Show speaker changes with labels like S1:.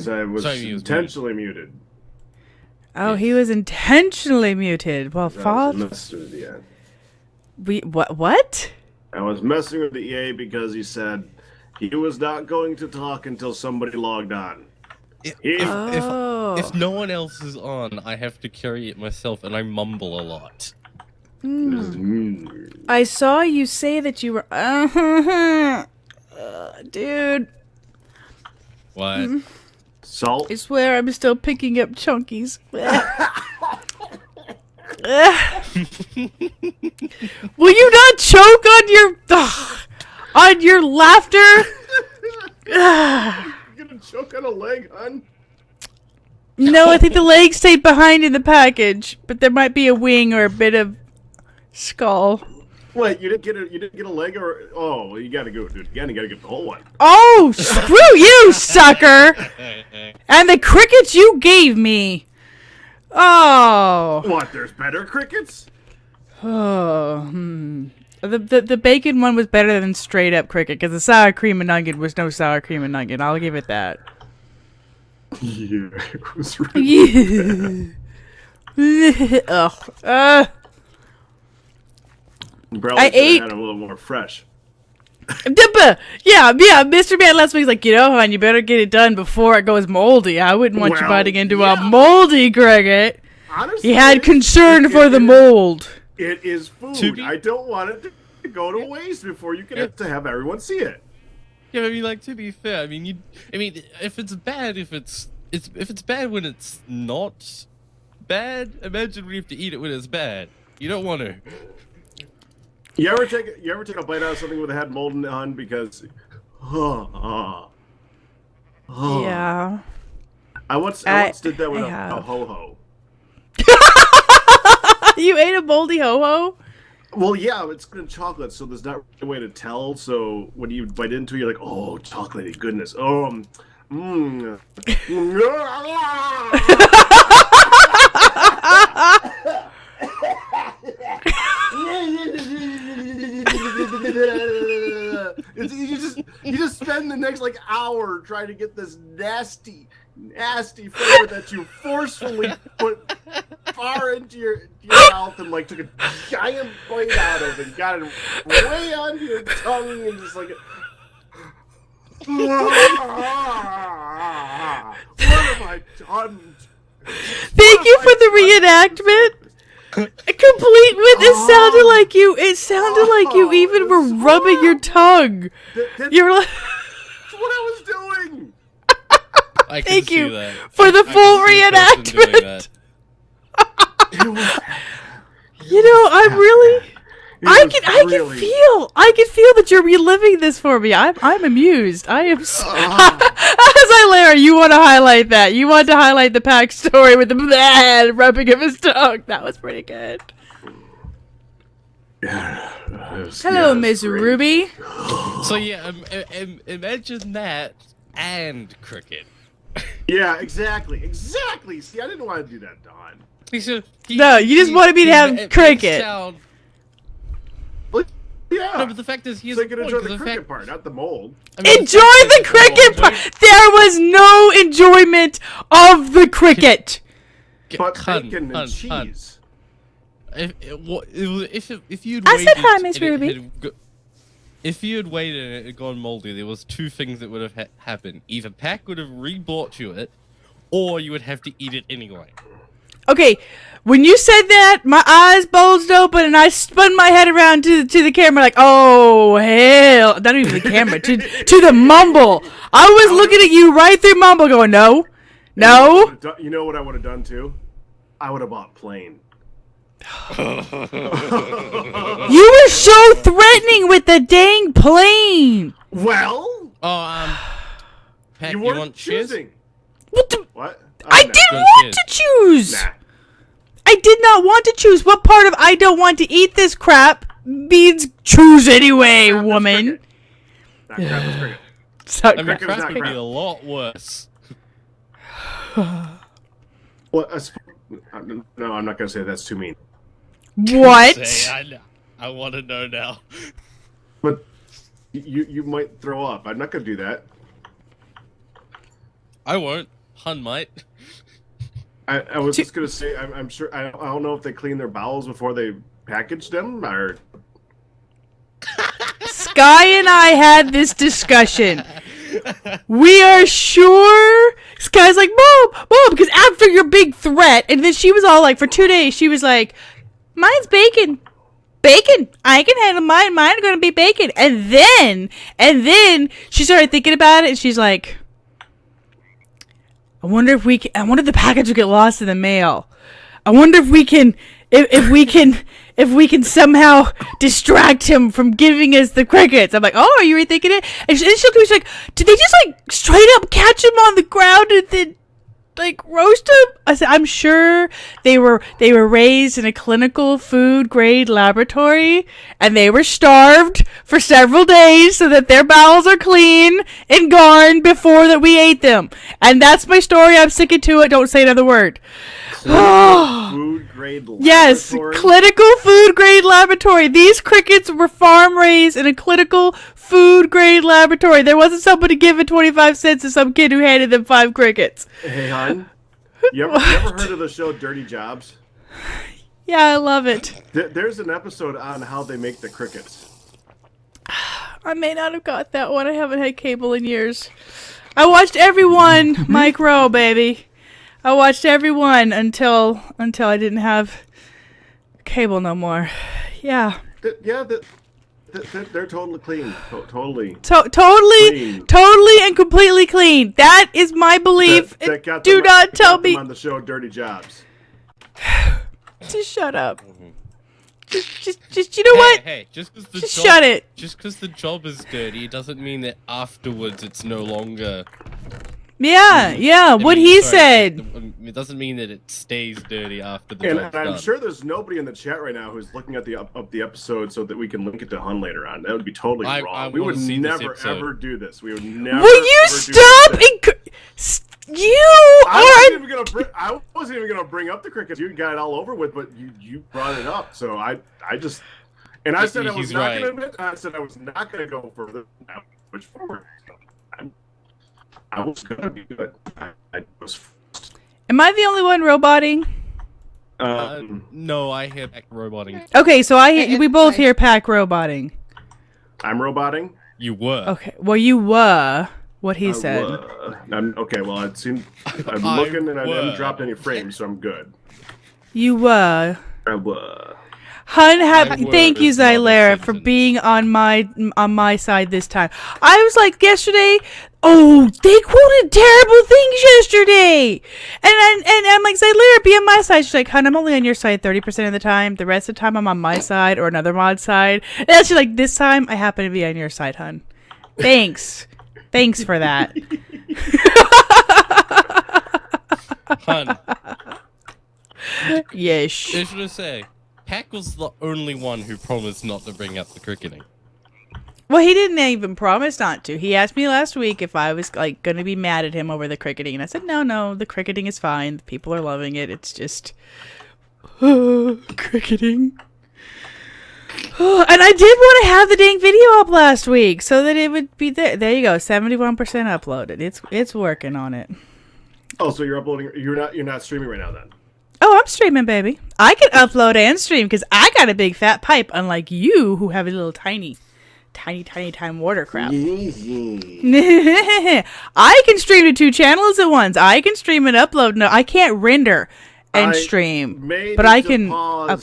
S1: I was intentionally muted.
S2: Oh, he was intentionally muted. Well,
S1: I was messing with the EA.
S2: What?
S1: I was messing with the EA because he said he was not going to talk until somebody logged on.
S3: If no one else is on, I have to carry it myself, and I mumble a lot.
S2: I saw you say that you were. Dude.
S3: What?
S1: Salt?
S2: I swear I'm still picking up chunkies. Will you not choke on your laughter?
S1: You gonna choke on a leg, hon?
S2: No, I think the leg stayed behind in the package, but there might be a wing or a bit of skull.
S1: Wait, you didn't get a leg, or well, you gotta go do it again. You gotta get the whole one.
S2: Oh, screw you, sucker! And the crickets you gave me. Oh.
S1: What? There's better crickets?
S2: Oh. The bacon one was better than straight up cricket because the sour cream and nugget was no sour cream and nugget. I'll give it that.
S1: Yeah, it was really
S2: Yeah. Ugh.
S1: I ate had a little more fresh.
S2: Yeah, Mr. Man last week's like, hon, you better get it done before it goes moldy. I wouldn't want you biting into a moldy cricket.
S1: Honestly,
S2: he had concern for the mold.
S1: It is food. I don't want it to go to waste before you can have to have everyone see it.
S3: Yeah, I mean, like, to be fair, I mean, if it's bad, if it's bad when it's not bad, imagine when you have to eat it when it's bad. You don't want to.
S1: You ever take a bite out of something with it had mold on because
S2: Yeah.
S1: I once did that with a ho-ho.
S2: You ate a moldy ho-ho?
S1: Well, yeah, it's good chocolate, so there's not a way to tell. So when you bite into it, you're like, oh, chocolatey goodness. Oh, you just spend the next hour trying to get this nasty flavor that you forcefully put far into your mouth and took a giant bite out of and got it way onto your tongue and just what have I done?
S2: Thank you for the reenactment. Complete with it sounded like you even were rubbing your tongue. You're like
S1: that's what I was doing.
S2: Thank you for the full reenactment. I'm really I can feel that you're reliving this for me. I'm amused. I am as I layer, you want to highlight that. You want to highlight the pack story with the rubbing of his tongue. That was pretty good. Hello, Miss Ruby.
S3: So yeah, imagine that and cricket.
S1: Yeah, exactly. See, I didn't want to do that, Don.
S2: No, you just wanted me to have cricket.
S1: Yeah.
S3: No, but the fact is,
S1: so you can enjoy the cricket part, not the mold.
S2: Enjoy the cricket part. There was no enjoyment of the cricket.
S1: But bacon and cheese.
S3: If you'd
S2: I
S3: waited,
S2: said hi, Miss Ruby.
S3: If you had waited and it had gone moldy, there was two things that would have happened. Either Pack would have re-bought you it, or you would have to eat it anyway.
S2: Okay, when you said that, my eyes bulged open and I spun my head around to the camera like, oh, hell. Not even the camera, to the mumble. I was looking at you right through mumble going, no.
S1: You know what I would have done, too? I would have bought plain.
S2: You were so threatening with the dang plane.
S1: Well?
S3: Pat,
S1: you weren't
S3: want
S1: choosing. What?
S2: I didn't want to choose.
S1: Nah.
S2: I did not want to choose. What part of I don't want to eat this crap means choose anyway, woman?
S1: Crap is cricket.
S3: Crap would be a lot worse.
S1: What? No, I'm not going to say that's too mean.
S2: What?
S3: I want to know now.
S1: But you might throw up. I'm not going to do that.
S3: I won't. Hun might.
S1: I was just gonna say, I'm sure. I don't know if they clean their bowels before they package them, or.
S2: Sky and I had this discussion. We are sure. Sky's like, Mom, because after your big threat, and then she was all like, for 2 days, she was like, mine's bacon. Bacon. I can handle mine. Mine are going to be bacon. And then she started thinking about it, and she's like, I wonder if the package will get lost in the mail. I wonder if we can, if we can somehow distract him from giving us the crickets. I'm like, oh, are you rethinking it? And she's like, did they just like straight up catch him on the ground and then like roast him? I said, I'm sure they were raised in a clinical food grade laboratory and they were starved for several days so that their bowels are clean and gone before that we ate them. And that's my story. I'm sticking to it. Don't say another word.
S1: Food grade laboratory?
S2: Yes, clinical food grade laboratory. These crickets were farm raised in a clinical food grade laboratory. There wasn't somebody giving 25 cents to some kid who handed them 5 crickets.
S1: Hey, hon, you ever heard of the show Dirty Jobs?
S2: Yeah, I love it.
S1: There's an episode on how they make the crickets.
S2: I may not have got that one. I haven't had cable in years. I watched every one, Mike Rowe, baby. I watched every one until I didn't have cable no more. Yeah.
S1: They're totally clean. Totally.
S2: Totally and completely clean. That is my belief. Do not tell me
S1: on the show Dirty Jobs.
S2: Just shut up. Just you know what?
S3: Hey, just
S2: shut it.
S3: Just because the job is dirty, it doesn't mean that afterwards it's no longer.
S2: Yeah. What he said.
S3: It doesn't mean that it stays dirty after the job's done.
S1: And I'm sure there's nobody in the chat right now who's looking at the episode so that we can link it to Hun later on. That would be totally wrong. We would never ever do this. We would never.
S2: Will you stop?
S1: I wasn't even gonna bring up the crickets. You got it all over with, but you brought it up. So I said I was not gonna admit. I said I was not gonna go further. I pushed forward. I was gonna be good. I was.
S2: Am I the only one roboting?
S3: No, I hear pack roboting.
S2: Okay, so we both hear pack roboting.
S1: I'm roboting.
S3: You were.
S2: Okay, well you were. What he said.
S1: Okay, well it seemed I'm looking and I haven't dropped any frames, so I'm good.
S2: You were.
S1: I were.
S2: Hun, thank you, Xylera, for being on my side this time. I was like yesterday, oh, they quoted terrible things yesterday, and I'm like, Xylera, be on my side. She's like, Hun, I'm only on your side 30% of the time. The rest of the time, I'm on my side or another mod side. And she's like, this time, I happen to be on your side, Hun. Thanks for that.
S3: Hun.
S2: Yes.
S3: I should say. Pack was the only one who promised not to bring up the cricketing.
S2: Well, he didn't even promise not to. He asked me last week if I was like going to be mad at him over the cricketing, and I said, no, the cricketing is fine. The people are loving it. It's just cricketing. And I did want to have the dang video up last week so that it would be there. There you go, 71% uploaded. It's working on it.
S1: Oh, so you're uploading? You're not streaming right now then?
S2: Oh, I'm streaming, baby. I can upload and stream because I got a big fat pipe, unlike you who have a little tiny water crap. I can stream to 2 channels at once. I can stream and upload. No, I can't render and stream, but I can upload.